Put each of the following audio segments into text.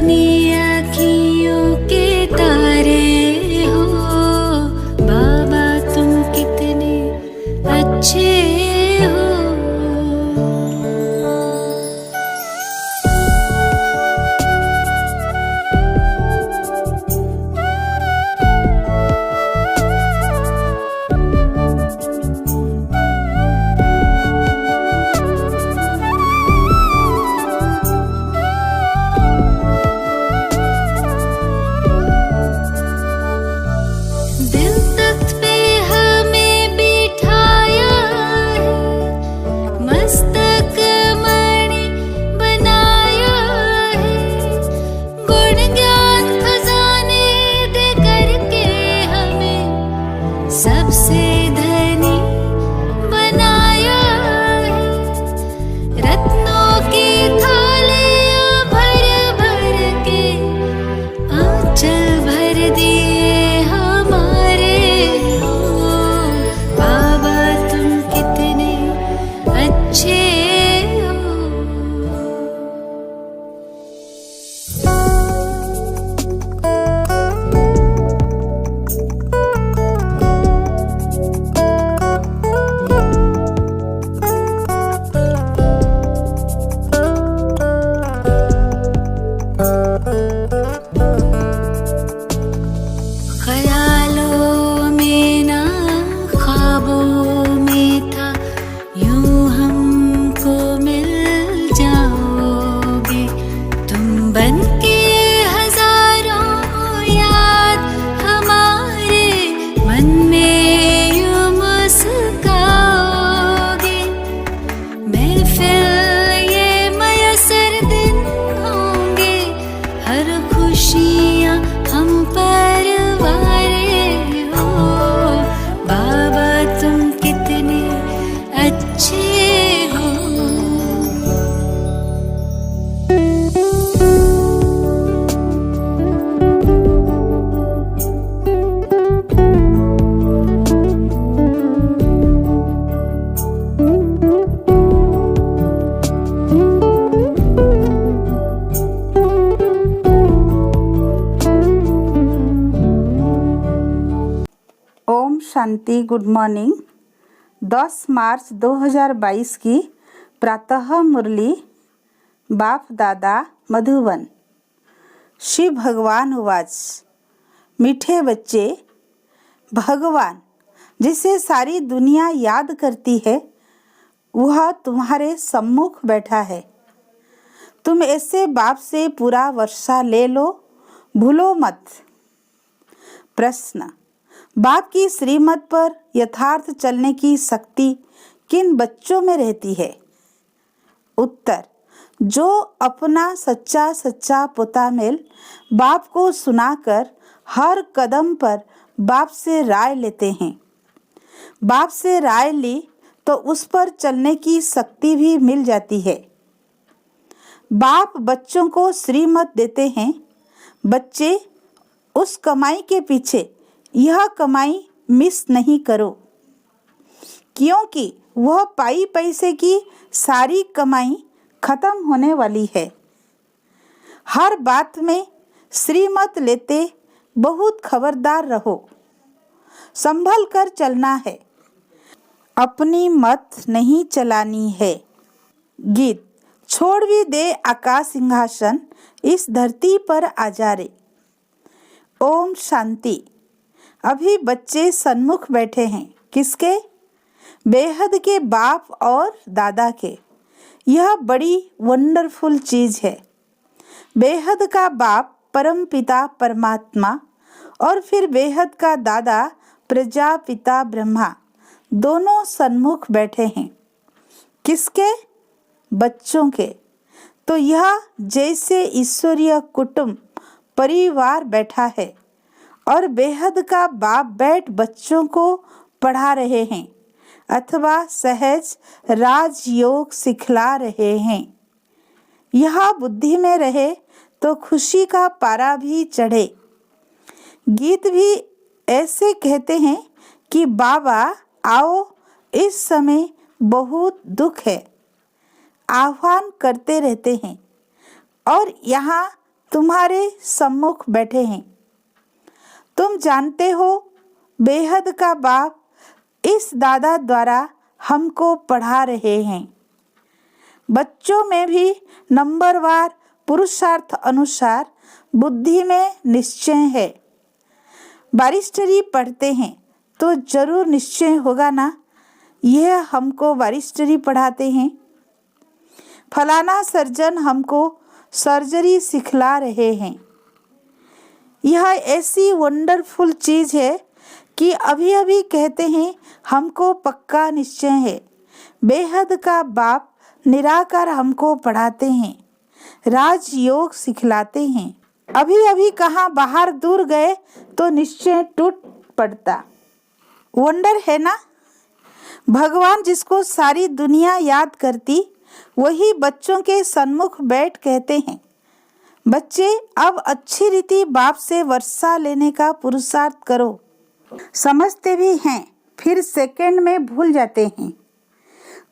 अपनी अखियों के तारे हो बाबा, तुम कितने अच्छे हो। दिल तख्त पे हमें बिठाया है, मस्तक मणि बनाया है, गुण ज्ञान खजाने दे करके हमें सबसे धनी बनाया है। रत्नों की थालियां भर भर के आंचल भर दिए हमारे हो बाबा, तुम कितने अच्छे हो। ख्यालों में ना ख्वाबों में था, यूं हमको मिल जाओगे तुम बनके हजारों याद हमारे मन में यूं मुस्काओगे। महफिल ये मयसर दिन होंगे, हर खुशियाँ हम पर वारे हो बाबा, तुम कितने अच्छे हो। ओम शांति। Good morning. 10 मार्च 2022 की प्रातः मुरली बाप दादा मधुबन। शिव भगवान उवाच, मीठे बच्चे, भगवान जिसे सारी दुनिया याद करती है वह तुम्हारे सम्मुख बैठा है। तुम ऐसे बाप से पूरा वर्षा ले लो, भूलो मत। प्रश्न, बाप की श्रीमत पर यथार्थ चलने की शक्ति किन बच्चों में रहती है? उत्तर, जो अपना सच्चा सच्चा पोता मेल बाप को सुनाकर हर कदम पर बाप से राय लेते हैं। बाप से राय ली तो उस पर चलने की शक्ति भी मिल जाती है। बाप बच्चों को श्रीमत देते हैं, बच्चे उस कमाई के पीछे यह कमाई मिस नहीं करो, क्योंकि वह पाई पैसे की सारी कमाई खत्म होने वाली है। हर बात में श्रीमत लेते बहुत खबरदार रहो, संभल कर चलना है, अपनी मत नहीं चलानी है। गीत। छोड़ भी दे आकाश सिंहासन, इस धरती पर आजारे। ओम शांति। अभी बच्चे सन्मुख बैठे हैं, किसके? बेहद के बाप और दादा के। यह बड़ी वंडरफुल चीज है। बेहद का बाप परम पिता परमात्मा और फिर बेहद का दादा प्रजापिता ब्रह्मा, दोनों सन्मुख बैठे हैं। किसके? बच्चों के। तो यह जैसे ईश्वरीय कुटुंब परिवार बैठा है और बेहद का बाप बैठ बच्चों को पढ़ा रहे हैं अथवा सहज राजयोग सिखला रहे हैं। यह बुद्धि में रहे तो खुशी का पारा भी चढ़े। गीत भी ऐसे कहते हैं कि बाबा आओ, इस समय बहुत दुख है, आह्वान करते रहते हैं और यहाँ तुम्हारे सम्मुख बैठे हैं। तुम जानते हो बेहद का बाप इस दादा द्वारा हमको पढ़ा रहे हैं। बच्चों में भी नंबरवार पुरुषार्थ अनुसार बुद्धि में निश्चय है। बारिस्टरी पढ़ते हैं तो जरूर निश्चय होगा ना, यह हमको बारिस्टरी पढ़ाते हैं। फलाना सर्जन हमको सर्जरी सिखला रहे हैं। यह ऐसी वंडरफुल चीज़ है कि अभी अभी कहते हैं हमको पक्का निश्चय है। बेहद का बाप निराकार हमको पढ़ाते हैं, राजयोग सिखलाते हैं। अभी अभी कहाँ बाहर दूर गए तो निश्चय टूट पड़ता। वंडर है ना। भगवान जिसको सारी दुनिया याद करती, वही बच्चों के सन्मुख बैठ कहते हैं, बच्चे अब अच्छी रीति बाप से वर्षा लेने का पुरुषार्थ करो। समझते भी हैं, फिर सेकंड में भूल जाते हैं।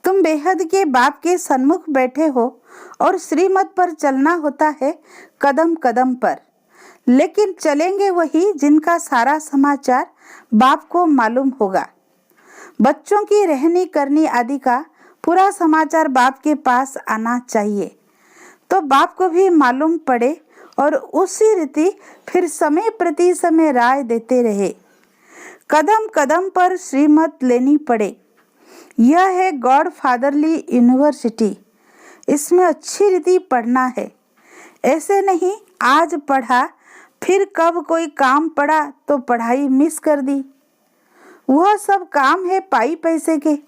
तुम बेहद के बाप के सन्मुख बैठे हो और श्रीमत पर चलना होता है कदम कदम पर, लेकिन चलेंगे वही जिनका सारा समाचार बाप को मालूम होगा। बच्चों की रहनी करनी आदि का पूरा समाचार बाप के पास आना चाहिए, तो बाप को भी मालूम पड़े और उसी रीति फिर समय प्रति समय राय देते रहे। कदम कदम पर श्रीमत लेनी पड़े। यह है गॉड फादरली यूनिवर्सिटी। इसमें अच्छी रीति पढ़ना है। ऐसे नहीं आज पढ़ा फिर कब कोई काम पड़ा तो पढ़ाई मिस कर दी। वह सब काम है पाई पैसे के।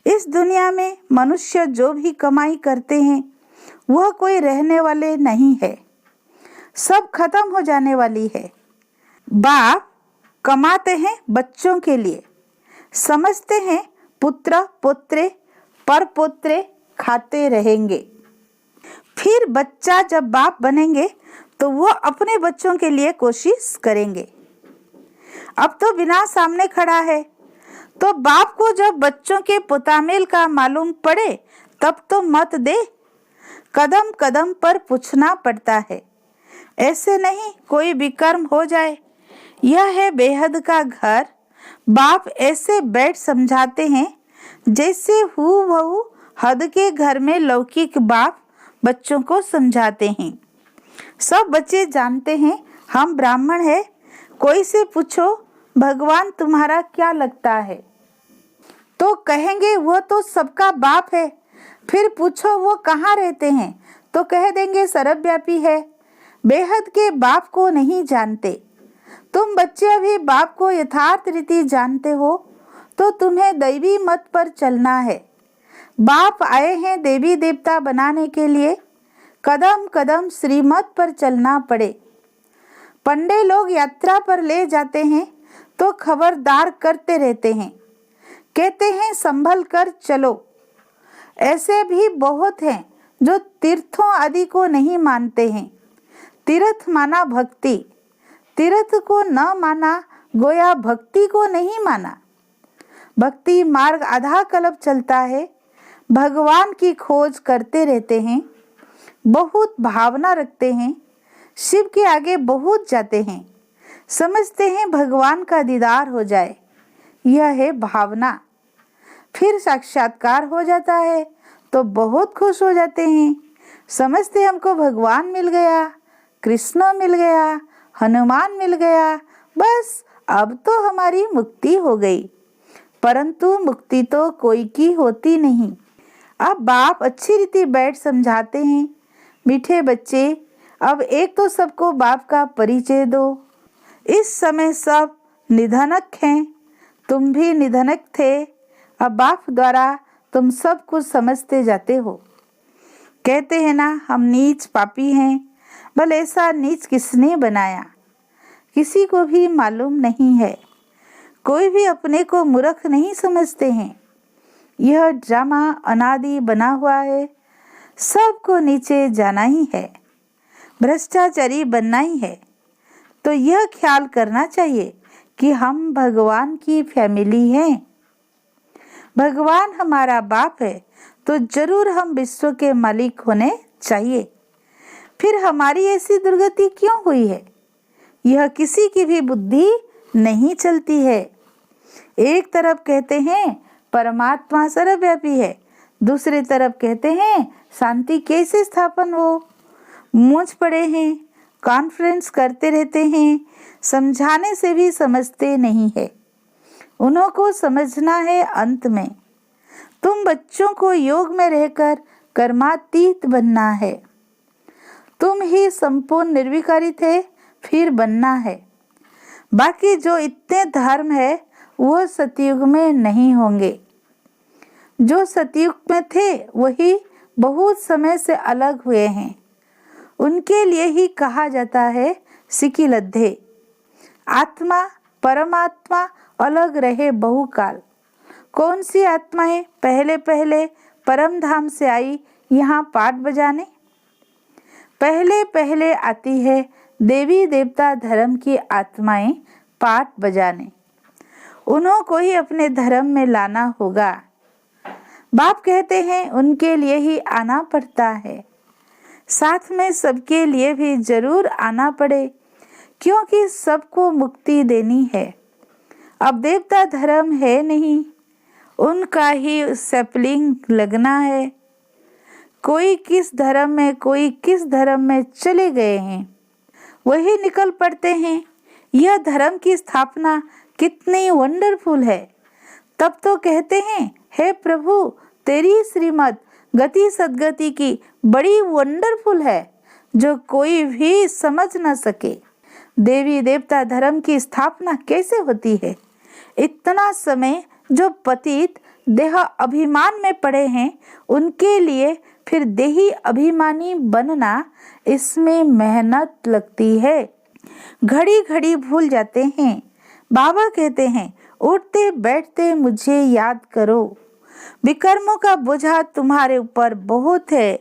इस दुनिया में मनुष्य जो भी कमाई करते हैं वह कोई रहने वाले नहीं है, सब खत्म हो जाने वाली है। बाप कमाते हैं बच्चों के लिए, समझते हैं पुत्र पुत्रे पर पुत्रे खाते रहेंगे। फिर बच्चा जब बाप बनेंगे तो वह अपने बच्चों के लिए कोशिश करेंगे। अब तो बिना सामने खड़ा है, तो बाप को जब बच्चों के पुतामेल का मालूम पड़े तब तो मत दे। कदम कदम पर पूछना पड़ता है। ऐसे नहीं कोई विकर्म हो जाए। यह है बेहद का घर। बाप ऐसे बैठ समझाते हैं जैसे हूबहू हद के घर में लौकिक बाप बच्चों को समझाते हैं। सब बच्चे जानते हैं हम ब्राह्मण हैं। कोई से पूछो भगवान तुम्हारा क्या लगता है, तो कहेंगे वो तो सबका बाप है। फिर पूछो वो कहाँ रहते हैं, तो कह देंगे सर्वव्यापी है। बेहद के बाप को नहीं जानते। तुम बच्चे अभी बाप को यथार्थ रीति जानते हो, तो तुम्हें दैवी मत पर चलना है। बाप आए हैं देवी देवता बनाने के लिए। कदम कदम श्रीमत पर चलना पड़े। पंडे लोग यात्रा पर ले जाते हैं तो खबरदार करते रहते हैं, कहते हैं संभल कर चलो। ऐसे भी बहुत हैं जो तीर्थों आदि को नहीं मानते हैं। तीर्थ माना भक्ति, तीर्थ को न माना गोया भक्ति को नहीं माना। भक्ति मार्ग आधा कल्प चलता है। भगवान की खोज करते रहते हैं, बहुत भावना रखते हैं, शिव के आगे बहुत जाते हैं, समझते हैं भगवान का दीदार हो जाए। यह है भावना। फिर साक्षात्कार हो जाता है तो बहुत खुश हो जाते हैं, समझते हमको भगवान मिल गया, कृष्ण मिल गया, हनुमान मिल गया, बस अब तो हमारी मुक्ति हो गई। परंतु मुक्ति तो कोई की होती नहीं। अब बाप अच्छी रीति बैठ समझाते हैं, मीठे बच्चे अब एक तो सबको बाप का परिचय दो। इस समय सब निधनक हैं, तुम भी निधनक थे। अब बाप द्वारा तुम सब कुछ समझते जाते हो। कहते हैं ना हम नीच पापी हैं। भले ऐसा नीच किसने बनाया, किसी को भी मालूम नहीं है। कोई भी अपने को मूर्ख नहीं समझते हैं। यह ड्रामा अनादि बना हुआ है। सबको नीचे जाना ही है, भ्रष्टाचारी बनना ही है। तो यह ख्याल करना चाहिए कि हम भगवान की फैमिली हैं। भगवान हमारा बाप है तो जरूर हम विश्व के मालिक होने चाहिए। फिर हमारी ऐसी दुर्गति क्यों हुई है? यह किसी की भी बुद्धि नहीं चलती है। एक तरफ कहते हैं परमात्मा सर्वव्यापी है, दूसरी तरफ कहते हैं शांति कैसे स्थापन हो। मूंछ पड़े हैं, कॉन्फ्रेंस करते रहते हैं, समझाने से भी समझते नहीं है। उन्हों को समझना है अंत में। तुम बच्चों को योग में रहकर कर्मातीत बनना है। तुम ही संपूर्ण निर्विकारी थे, फिर बनना है। बाकी जो इतने धर्म है वो सतयुग में नहीं होंगे। जो सतयुग में थे वही बहुत समय से अलग हुए हैं। उनके लिए ही कहा जाता है सिकिलद्धे। आत्मा परमात्मा अलग रहे बहुकाल। कौन सी आत्माएं पहले पहले परम धाम से आई यहाँ पाठ बजाने? पहले पहले आती है देवी देवता धर्म की आत्माएं पाठ बजाने। उन्हों को ही अपने धर्म में लाना होगा। बाप कहते हैं उनके लिए ही आना पड़ता है। साथ में सबके लिए भी जरूर आना पड़े, क्योंकि सबको मुक्ति देनी है। अब देवता धर्म है नहीं, उनका ही सैपलिंग लगना है। कोई किस धर्म में कोई किस धर्म में चले गए हैं, वही निकल पड़ते हैं। यह धर्म की स्थापना कितनी वंडरफुल है। तब तो कहते हैं हे प्रभु तेरी श्रीमत गति सदगति की बड़ी वंडरफुल है, जो कोई भी समझ न सके। देवी देवता धर्म की स्थापना कैसे होती है? इतना समय जो पतित देह अभिमान में पड़े हैं उनके लिए फिर देही अभिमानी बनना, इसमें मेहनत लगती है। घड़ी घड़ी भूल जाते हैं। बाबा कहते हैं उठते बैठते मुझे याद करो। विकर्मों का बोझा तुम्हारे ऊपर बहुत है।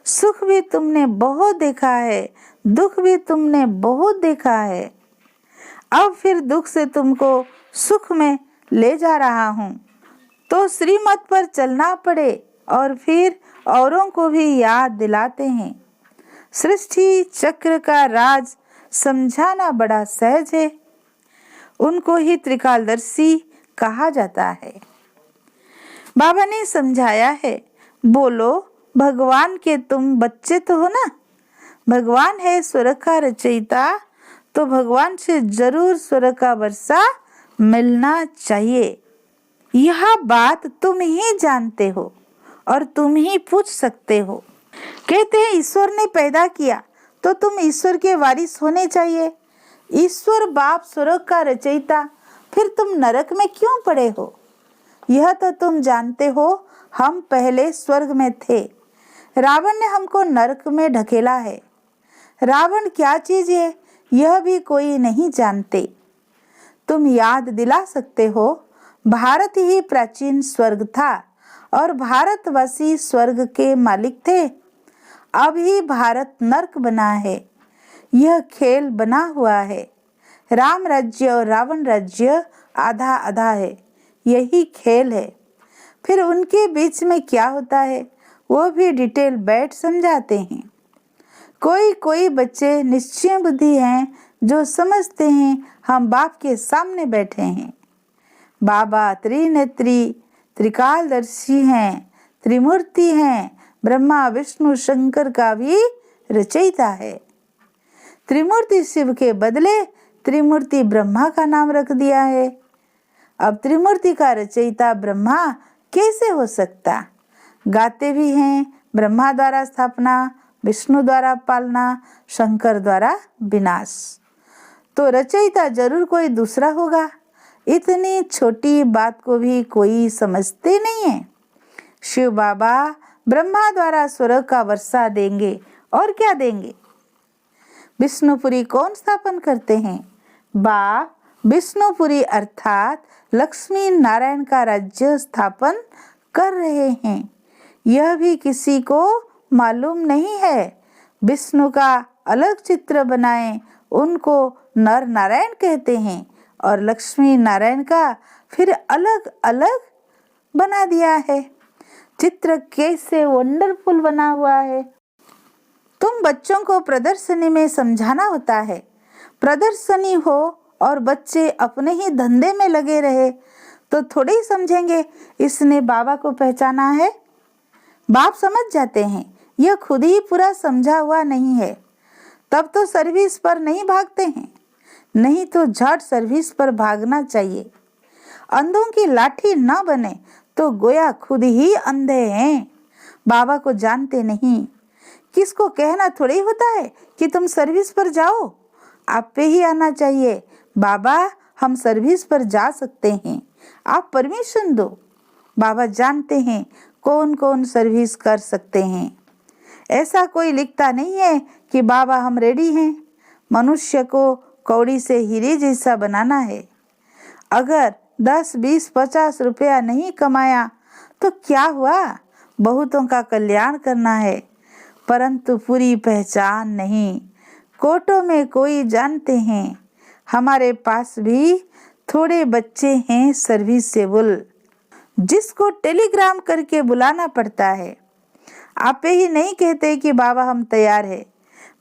सुख भी तुमने बहुत देखा है, दुख भी तुमने बहुत देखा है। अब फिर दुख से तुमको सुख में ले जा रहा हूँ, तो श्रीमत पर चलना पड़े। और फिर औरों को भी याद दिलाते हैं। सृष्टि चक्र का राज समझाना बड़ा सहज है। उनको ही त्रिकालदर्शी कहा जाता है। बाबा ने समझाया है, बोलो भगवान के तुम बच्चे तो हो ना। भगवान है स्वर्ग का रचयिता, तो भगवान से जरूर स्वर्ग का वर्षा मिलना चाहिए। यह बात तुम ही जानते हो और तुम ही पूछ सकते हो। कहते हैं ईश्वर ने पैदा किया तो तुम ईश्वर के वारिस होने चाहिए। ईश्वर बाप स्वर्ग का रचयिता, फिर तुम नरक में क्यों पड़े हो? यह तो तुम जानते हो हम पहले स्वर्ग में थे। रावण ने हमको नरक में ढकेला है। रावण क्या चीज है यह भी कोई नहीं जानते। तुम याद दिला सकते हो, भारत ही प्राचीन स्वर्ग था और भारतवासी स्वर्ग के मालिक थे। अब ही भारत नरक बना है। यह खेल बना हुआ है। राम राज्य और रावण राज्य आधा आधा है, यही खेल है। फिर उनके बीच में क्या होता है वो भी डिटेल बैठ समझाते हैं। कोई कोई बच्चे निश्चय बुद्धि हैं जो समझते हैं हम बाप के सामने बैठे हैं। बाबा त्रिनेत्री त्रिकालदर्शी हैं, त्रिमूर्ति हैं। ब्रह्मा विष्णु शंकर का भी रचयिता है। त्रिमूर्ति शिव के बदले त्रिमूर्ति ब्रह्मा का नाम रख दिया है। अब त्रिमूर्ति का रचयिता ब्रह्मा कैसे हो सकता? गाते भी हैं ब्रह्मा द्वारा स्थापना, विष्णु द्वारा पालना, शंकर द्वारा विनाश। तो रचयिता जरूर कोई दूसरा होगा। इतनी छोटी बात को भी कोई समझते नहीं है। शिव बाबा ब्रह्मा द्वारा स्वर्ग का वर्षा देंगे और क्या देंगे? विष्णुपुरी कौन स्थापन करते हैं? बाप विष्णुपुरी अर्थात लक्ष्मी नारायण का राज्य स्थापन कर रहे हैं। यह भी किसी को मालूम नहीं है। विष्णु का अलग चित्र बनाए, उनको नर नारायण कहते हैं, और लक्ष्मी नारायण का फिर अलग अलग बना दिया है। चित्र कैसे वंडरफुल बना हुआ है। तुम बच्चों को प्रदर्शनी में समझाना होता है। प्रदर्शनी हो और बच्चे अपने ही धंधे में लगे रहे तो थोड़े ही समझेंगे इसने बाबा को पहचाना है। बाप समझ जाते हैं यह खुद ही पूरा समझा हुआ नहीं है, तब तो सर्विस पर नहीं भागते हैं, नहीं तो झट सर्विस पर भागना चाहिए। अंधों की लाठी न बने तो गोया खुद ही अंधे हैं, बाबा को जानते नहीं। किसको कहना थोड़ी होता है कि तुम सर्विस पर जाओ, आप पे ही आना चाहिए, बाबा हम सर्विस पर जा सकते हैं, आप परमिशन दो। बाबा जानते हैं कौन कौन सर्विस कर सकते हैं। ऐसा कोई लिखता नहीं है कि बाबा हम रेडी हैं। मनुष्य को कौड़ी से हीरे जैसा बनाना है। अगर 10, 20, 50 रुपया नहीं कमाया तो क्या हुआ, बहुतों का कल्याण करना है, परंतु पूरी पहचान नहीं। कोटों में कोई जानते हैं, हमारे पास भी थोड़े बच्चे हैं सर्विसेबल, जिसको टेलीग्राम करके बुलाना पड़ता है। आप ही नहीं कहते कि बाबा हम तैयार है।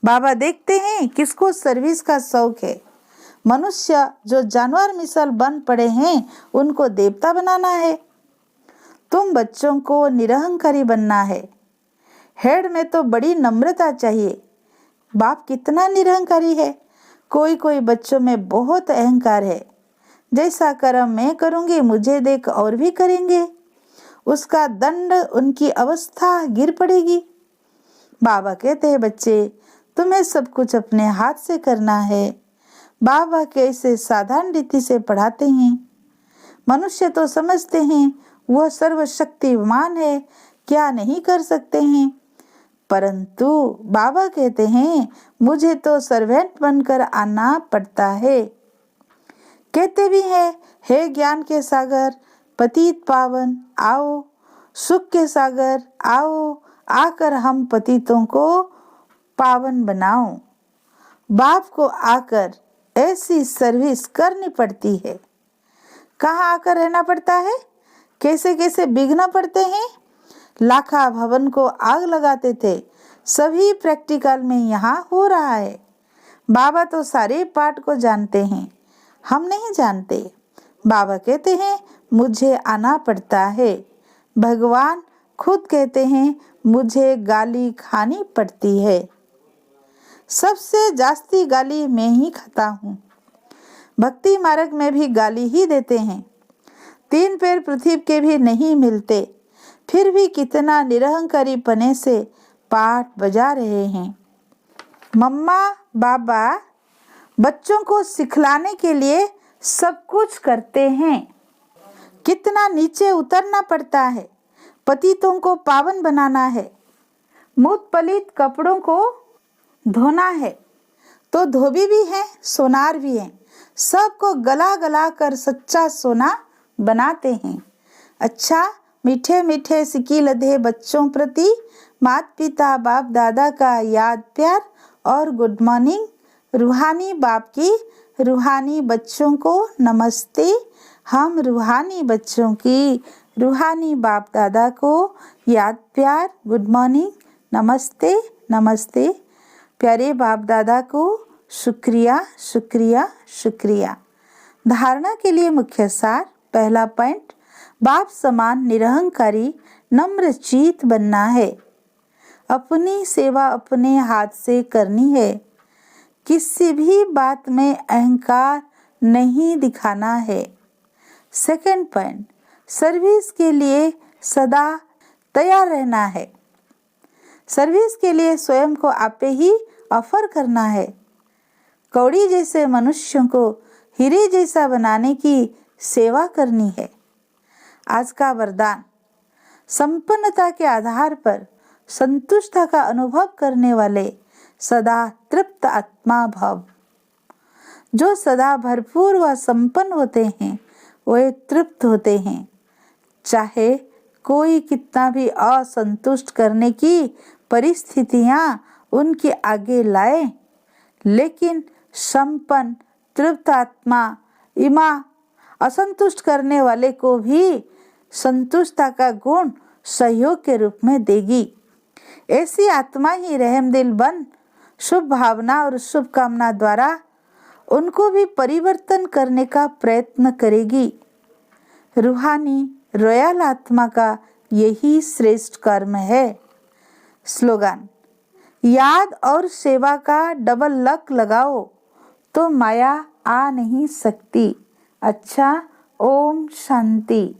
बाबा देखते हैं किसको सर्विस का शौक है। मनुष्य जो जानवर मिसल बन पड़े हैं उनको देवता बनाना है। तुम बच्चों को निरहंकारी बनना है। हेड में तो बड़ी नम्रता चाहिए। बाप कितना निरहंकारी है। कोई कोई बच्चों में बहुत अहंकार है। जैसा कर्म मैं करूंगी मुझे देख और भी करेंगे, उसका दंड उनकी अवस्था गिर पड़ेगी। बाबा कहते हैं बच्चे तुम्हें सब कुछ अपने हाथ से करना है। बाबा कैसे साधारण रीति से पढ़ाते हैं। मनुष्य तो समझते हैं वह सर्वशक्तिमान है, क्या नहीं कर सकते हैं, परंतु बाबा कहते हैं मुझे तो सर्वेंट बनकर आना पड़ता है। कहते भी हैं हे ज्ञान के सागर पतित पावन आओ, सुख के सागर आओ, आकर हम पतितों को पावन बनाओ। बाप को आकर ऐसी सर्विस करनी पड़ती है। कहाँ आकर रहना पड़ता है, कैसे कैसे बिगना पड़ते हैं। लाखा भवन को आग लगाते थे, सभी प्रैक्टिकल में यहाँ हो रहा है। बाबा तो सारे पाठ को जानते हैं, हम नहीं जानते। बाबा कहते हैं मुझे आना पड़ता है। भगवान खुद कहते हैं मुझे गाली खानी पड़ती है। सबसे जास्ती गाली मैं ही खाता हूँ। भक्ति मार्ग में भी गाली ही देते हैं। 3 पैर पृथ्वी के भी नहीं मिलते, फिर भी कितना निरहंकारी पने से पाठ बजा रहे हैं। मम्मा बाबा बच्चों को सिखलाने के लिए सब कुछ करते हैं। कितना नीचे उतरना पड़ता है, पतितों को पावन बनाना है। मूत पलित कपड़ों को धोना है तो धोबी भी हैं, सोनार भी हैं, सबको गला गला कर सच्चा सोना बनाते हैं। अच्छा मीठे मीठे सिकी लधे बच्चों प्रति माता पिता बाप दादा का याद प्यार और गुड मॉर्निंग। रूहानी बाप की रूहानी बच्चों को नमस्ते। हम रूहानी बच्चों की रूहानी बाप दादा को याद प्यार गुड मॉर्निंग नमस्ते नमस्ते। प्यारे बाप दादा को शुक्रिया शुक्रिया शुक्रिया। धारणा के लिए मुख्य सार। पहला पॉइंट, बाप समान निरहंकारी नम्र चित बनना है। अपनी सेवा अपने हाथ से करनी है। किसी भी बात में अहंकार नहीं दिखाना है। सेकंड पॉइंट, सर्विस के लिए सदा तैयार रहना है। सर्विस के लिए स्वयं को आपे ही ऑफर करना है। कौड़ी जैसे मनुष्यों को हीरे जैसा बनाने की सेवा करनी है। आज का वरदान, संपन्नता के आधार पर संतुष्टता का अनुभव करने वाले सदा तृप्त आत्मा भव। जो सदा भरपूर व संपन्न होते हैं वे तृप्त होते हैं। चाहे कोई कितना भी असंतुष्ट करने की परिस्थितियां उनके आगे लाए, लेकिन संपन्न तृप्त आत्मा इमा असंतुष्ट करने वाले को भी संतुष्टता का गुण सहयोग के रूप में देगी। ऐसी आत्मा ही रहमदिल बन शुभ भावना और शुभ कामना द्वारा उनको भी परिवर्तन करने का प्रयत्न करेगी। रूहानी रॉयल आत्मा का यही श्रेष्ठ कर्म है। स्लोगन: याद और सेवा का डबल लक लगाओ तो माया आ नहीं सकती। अच्छा, ओम शांति।